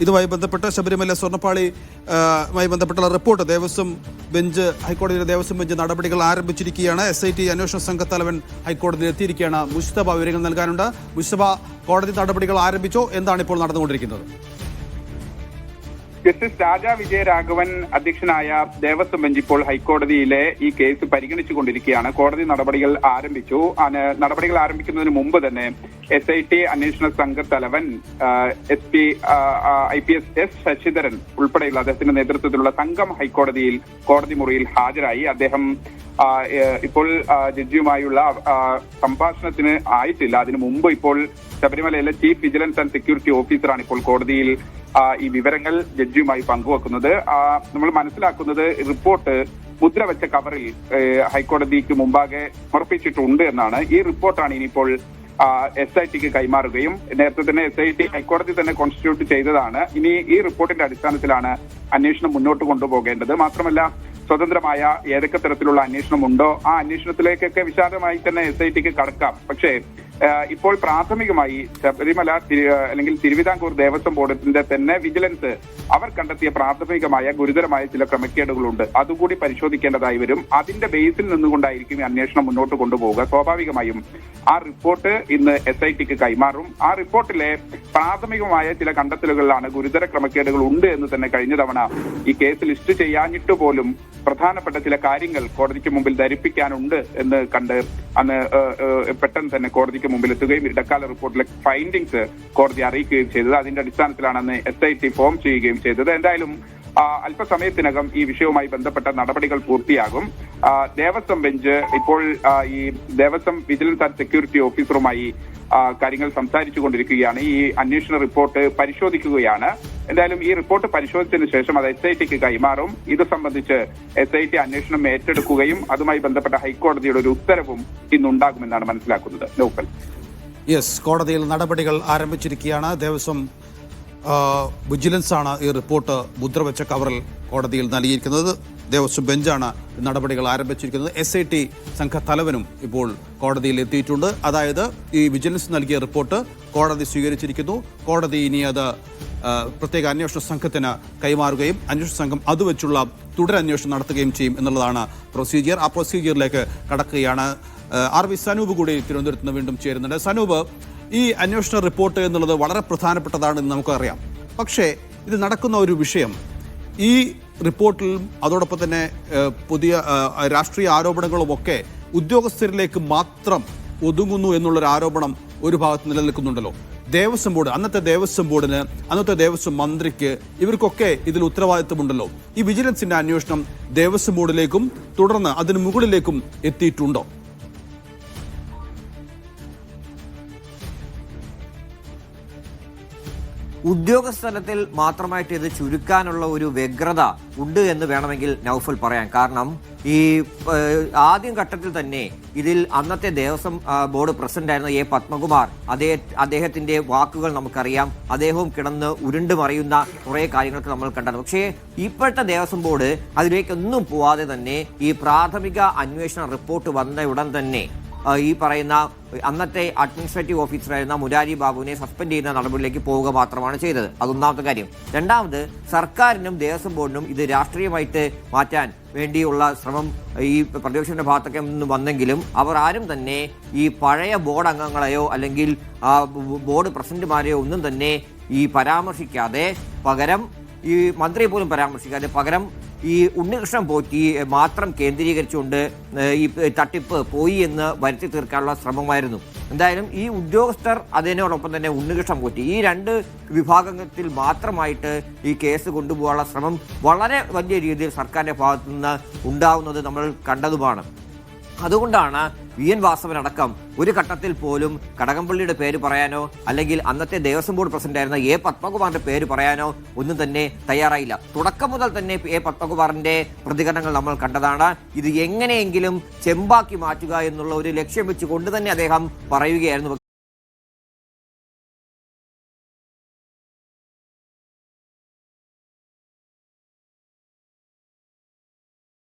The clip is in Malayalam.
ഇതുമായി ബന്ധപ്പെട്ട് ശബരിമല സ്വർണ്ണപ്പാളിയുമായി ബന്ധപ്പെട്ടുള്ള റിപ്പോർട്ട് ദേവസ്വം ബെഞ്ച് ഹൈക്കോടതിയിലെ ദേവസ്വം ബെഞ്ച് നടപടികൾ ആരംഭിച്ചിരിക്കുകയാണ്. SIT അന്വേഷണ സംഘത്തലവൻ ഹൈക്കോടതിയിൽ എത്തിയിരിക്കുകയാണ്. മുസ്തഫ വിവരങ്ങൾ നൽകാനുണ്ട്. മുസ്തഫ, കോടതി നടപടികൾ ആരംഭിച്ചോ? എന്താണ് ഇപ്പോൾ നടന്നുകൊണ്ടിരിക്കുന്നത്? ജസ്റ്റിസ് രാജ വിജയരാഘവൻ അധ്യക്ഷനായ ദേവസ്വം ബെഞ്ച് ഇപ്പോൾ ഹൈക്കോടതിയിലെ ഈ കേസ് പരിഗണിച്ചുകൊണ്ടിരിക്കുകയാണ്. കോടതി നടപടികൾ ആരംഭിച്ചു. നടപടികൾ ആരംഭിക്കുന്നതിന് മുമ്പ് തന്നെ SIT അന്വേഷണ സംഘത്തലവൻ SP IPS S ശശിധരൻ ഉൾപ്പെടെയുള്ള അദ്ദേഹത്തിന്റെ നേതൃത്വത്തിലുള്ള സംഘം ഹൈക്കോടതിയിൽ കോടതി മുറിയിൽ ഹാജരായി. അദ്ദേഹം ഇപ്പോൾ ജഡ്ജിയുമായുള്ള സംഭാഷണത്തിന് ആയിട്ടില്ല. അതിനു മുമ്പ് ഇപ്പോൾ ശബരിമലയിലെ ചീഫ് വിജിലൻസ് ആൻഡ് സെക്യൂരിറ്റി ഓഫീസറാണ് ഇപ്പോൾ കോടതിയിൽ ഈ വിവരങ്ങൾ ജഡ്ജിയുമായി പങ്കുവെക്കുന്നത്. നമ്മൾ മനസ്സിലാക്കുന്നത് റിപ്പോർട്ട് മുദ്രവെച്ച കവറിൽ ഹൈക്കോടതിക്ക് മുമ്പാകെ സമർപ്പിച്ചിട്ടുണ്ട് എന്നാണ്. ഈ റിപ്പോർട്ടാണ് ഇനിയിപ്പോൾ SITക്ക് കൈമാറുകയും നേരത്തെ തന്നെ SIT ഹൈക്കോടതി തന്നെ കോൺസ്റ്റിറ്റ്യൂട്ട് ചെയ്തതാണ്. ഇനി ഈ റിപ്പോർട്ടിന്റെ അടിസ്ഥാനത്തിലാണ് അന്വേഷണം മുന്നോട്ട് കൊണ്ടുപോകേണ്ടത്. മാത്രമല്ല സ്വതന്ത്രമായ ഏതൊക്കെ തരത്തിലുള്ള അന്വേഷണമുണ്ടോ ആ അന്വേഷണത്തിലേക്കൊക്കെ വിശാലമായി തന്നെ SITക്ക് കടക്കാം. പക്ഷേ ഇപ്പോൾ പ്രാഥമികമായി ശബരിമല അല്ലെങ്കിൽ തിരുവിതാംകൂർ ദേവസ്വം ബോർഡിന്റെ തന്നെ വിജിലൻസ് അവർ കണ്ടെത്തിയ പ്രാഥമികമായ ഗുരുതരമായ ചില ക്രമക്കേടുകളുണ്ട്. അതുകൂടി പരിശോധിക്കേണ്ടതായി വരും. അതിന്റെ ബേസിൽ നിന്നുകൊണ്ടായിരിക്കും ഈ അന്വേഷണം മുന്നോട്ട് കൊണ്ടുപോവുക. സ്വാഭാവികമായും ആ റിപ്പോർട്ട് ഇന്ന് SITക്ക് കൈമാറും. ആ റിപ്പോർട്ടിലെ പ്രാഥമികമായ ചില കണ്ടെത്തലുകളിലാണ് ഗുരുതര ക്രമക്കേടുകൾ ഉണ്ട് എന്ന് തന്നെ കഴിഞ്ഞ തവണ ഈ കേസ് ലിസ്റ്റ് ചെയ്യാനിട്ട് പോലും പ്രധാനപ്പെട്ട ചില കാര്യങ്ങൾ കോടതിക്ക് മുമ്പിൽ ധരിപ്പിക്കാനുണ്ട് എന്ന് കണ്ട് അന്ന് പെട്ടെന്ന് തന്നെ കോടതിക്ക് മുമ്പിൽ എത്തുകയും ഇടക്കാല റിപ്പോർട്ടിലെ ഫൈൻഡിങ്സ് കോടതി അറിയിക്കുകയും ചെയ്തത്. അതിന്റെ അടിസ്ഥാനത്തിലാണ് അന്ന് SIT ഫോം ചെയ്യുകയും ചെയ്തത്. എന്തായാലും അല്പസമയത്തിനകം ഈ വിഷയവുമായി ബന്ധപ്പെട്ട നടപടികൾ പൂർത്തിയാകും. ദേവസ്വം ബെഞ്ച് ഇപ്പോൾ ഈ ദേവസ്വം വിജിലൻസ് ആൻഡ് സെക്യൂരിറ്റി ഓഫീസറുമായി കാര്യങ്ങൾ സംസാരിച്ചു കൊണ്ടിരിക്കുകയാണ്. ഈ അന്വേഷണ റിപ്പോർട്ട് പരിശോധിക്കുകയാണ്. എന്തായാലും ഈ റിപ്പോർട്ട് പരിശോധിച്ചതിന് ശേഷം അത് SITക്ക് കൈമാറും. ഇത് സംബന്ധിച്ച് SIT അന്വേഷണം ഏറ്റെടുക്കുകയും അതുമായി ബന്ധപ്പെട്ട ഹൈക്കോടതിയുടെ ഒരു ഉത്തരവും ഇന്നുണ്ടാകുമെന്നാണ് മനസ്സിലാക്കുന്നത്. നൗഫൽ. യെസ്, കോടതിയിൽ നടപടികൾ ആരംഭിച്ചിരിക്കുകയാണ്. ദേവസ്വം വിജിലൻസ് ആണ് ഈ റിപ്പോർട്ട് മുദ്രവെച്ച കവറിൽ കോടതിയിൽ നൽകിയിരിക്കുന്നത്. ദേവസ്വം ബെഞ്ചാണ് നടപടികൾ ആരംഭിച്ചിരിക്കുന്നത്. SIT സംഘത്തലവനും ഇപ്പോൾ കോടതിയിൽ എത്തിയിട്ടുണ്ട്. അതായത് ഈ വിജിലൻസ് നൽകിയ റിപ്പോർട്ട് കോടതി സ്വീകരിച്ചിരിക്കുന്നു. കോടതി ഇനി അത് പ്രത്യേക അന്വേഷണ സംഘത്തിന് കൈമാറുകയും അന്വേഷണ സംഘം അതുവെച്ചുള്ള തുടരന്വേഷണം നടത്തുകയും ചെയ്യും എന്നുള്ളതാണ് പ്രൊസീജിയർ. ആ പ്രൊസീജിയറിലേക്ക് കടക്കുകയാണ്. RV സനൂപ് കൂടി തിരുവനന്തപുരത്ത് നിന്ന് വീണ്ടും ചേരുന്നുണ്ട്. സനൂപ്, ഈ അന്വേഷണ റിപ്പോർട്ട് എന്നുള്ളത് വളരെ പ്രധാനപ്പെട്ടതാണെന്ന് നമുക്കറിയാം. പക്ഷേ ഇത് നടക്കുന്ന ഒരു വിഷയം ഈ റിപ്പോർട്ടിലും അതോടൊപ്പം തന്നെ പുതിയ രാഷ്ട്രീയ ആരോപണങ്ങളുമൊക്കെ ഉദ്യോഗസ്ഥരിലേക്ക് മാത്രം ഒതുങ്ങുന്നു എന്നുള്ളൊരു ആരോപണം ഒരു ഭാഗത്ത് നിലനിൽക്കുന്നുണ്ടല്ലോ. ദേവസ്വം ബോർഡ്, അന്നത്തെ ദേവസ്വം ബോർഡിന്, അന്നത്തെ ദേവസ്വം മന്ത്രിക്ക്, ഇവർക്കൊക്കെ ഇതിൽ ഉത്തരവാദിത്വമുണ്ടല്ലോ. ഈ വിജിലൻസിന്റെ അന്വേഷണം ദേവസ്വം ബോർഡിലേക്കും തുടർന്ന് അതിന് മുകളിലേക്കും എത്തിയിട്ടുണ്ടോ? ഉദ്യോഗസ്ഥലത്തിൽ മാത്രമായിട്ട് ഇത് ചുരുക്കാനുള്ള ഒരു വ്യഗ്രത ഉണ്ട് എന്ന് വേണമെങ്കിൽ നൗഫൽ പറയാം. കാരണം ഈ ആദ്യം ഘട്ടത്തിൽ തന്നെ ഇതിൽ അന്നത്തെ ദേവസ്വം ബോർഡ് പ്രസിഡന്റായിരുന്ന A പത്മകുമാർ അദ്ദേഹത്തിന്റെ വാക്കുകൾ നമുക്കറിയാം. അദ്ദേഹവും കിടന്ന് ഉരുണ്ട് മറിയുന്ന കുറേ കാര്യങ്ങൾക്ക് നമ്മൾ കണ്ടത്. പക്ഷേ ഇപ്പോഴത്തെ ദേവസ്വം ബോർഡ് അതിലേക്കൊന്നും പോവാതെ തന്നെ ഈ പ്രാഥമിക അന്വേഷണ റിപ്പോർട്ട് വന്ന ഉടൻ തന്നെ ഈ പറയുന്ന അന്നത്തെ അഡ്മിനിസ്ട്രേറ്റീവ് ഓഫീസറായിരുന്ന മുരാരി ബാബുവിനെ സസ്പെൻഡ് ചെയ്യുന്ന നടപടിയിലേക്ക് പോവുക മാത്രമാണ് ചെയ്തത്. അതൊന്നാമത്തെ കാര്യം. രണ്ടാമത്, സർക്കാരിനും ദേവസ്വം ബോർഡിനും ഇത് രാഷ്ട്രീയമായിട്ട് മാറ്റാൻ വേണ്ടിയുള്ള ശ്രമം ഈ പ്രതിപക്ഷത്തിന്റെ ഭാഗത്തൊക്കെ നിന്ന് വന്നെങ്കിലും അവർ ആരും തന്നെ ഈ പഴയ ബോർഡ് അംഗങ്ങളെയോ അല്ലെങ്കിൽ ബോർഡ് പ്രസിഡന്റുമാരെയോ ഒന്നും തന്നെ ഈ പരാമർശിക്കാതെ പകരം ഈ മന്ത്രിയെ പോലും പരാമർശിക്കാതെ പകരം ഈ ഉണ്ണികൃഷ്ണൻ പോറ്റി മാത്രം കേന്ദ്രീകരിച്ചുകൊണ്ട് ഈ തട്ടിപ്പ് പോയി എന്ന് വരുത്തി തീർക്കാനുള്ള ശ്രമമായിരുന്നു. എന്തായാലും ഈ ഉദ്യോഗസ്ഥർ അതിനോടൊപ്പം തന്നെ ഉണ്ണികൃഷ്ണൻ പോറ്റി ഈ രണ്ട് വിഭാഗത്തിൽ മാത്രമായിട്ട് ഈ കേസ് കൊണ്ടുപോകാനുള്ള ശ്രമം വളരെ വലിയ രീതിയിൽ സർക്കാരിൻ്റെ ഭാഗത്തു നിന്ന് ഉണ്ടാവുന്നത് നമ്മൾ കണ്ടതുമാണ്. അതുകൊണ്ടാണ് VN വാസവൻ അടക്കം ഒരു ഘട്ടത്തിൽ പോലും കടകംപള്ളിയുടെ പേര് പറയാനോ അല്ലെങ്കിൽ അന്നത്തെ ദേവസ്വം ബോർഡ് പ്രസിഡന്റായിരുന്ന A പത്മകുമാറിന്റെ പേര് പറയാനോ ഒന്നും തന്നെ തയ്യാറായില്ല. തുടക്കം മുതൽ തന്നെ A പത്മകുമാറിന്റെ പ്രതികരണങ്ങൾ നമ്മൾ കണ്ടതാണ്. ഇത് എങ്ങനെയെങ്കിലും ചെമ്പാക്കി മാറ്റുക എന്നുള്ള ഒരു ലക്ഷ്യം വെച്ചുകൊണ്ട് തന്നെ അദ്ദേഹം പറയുകയായിരുന്നു.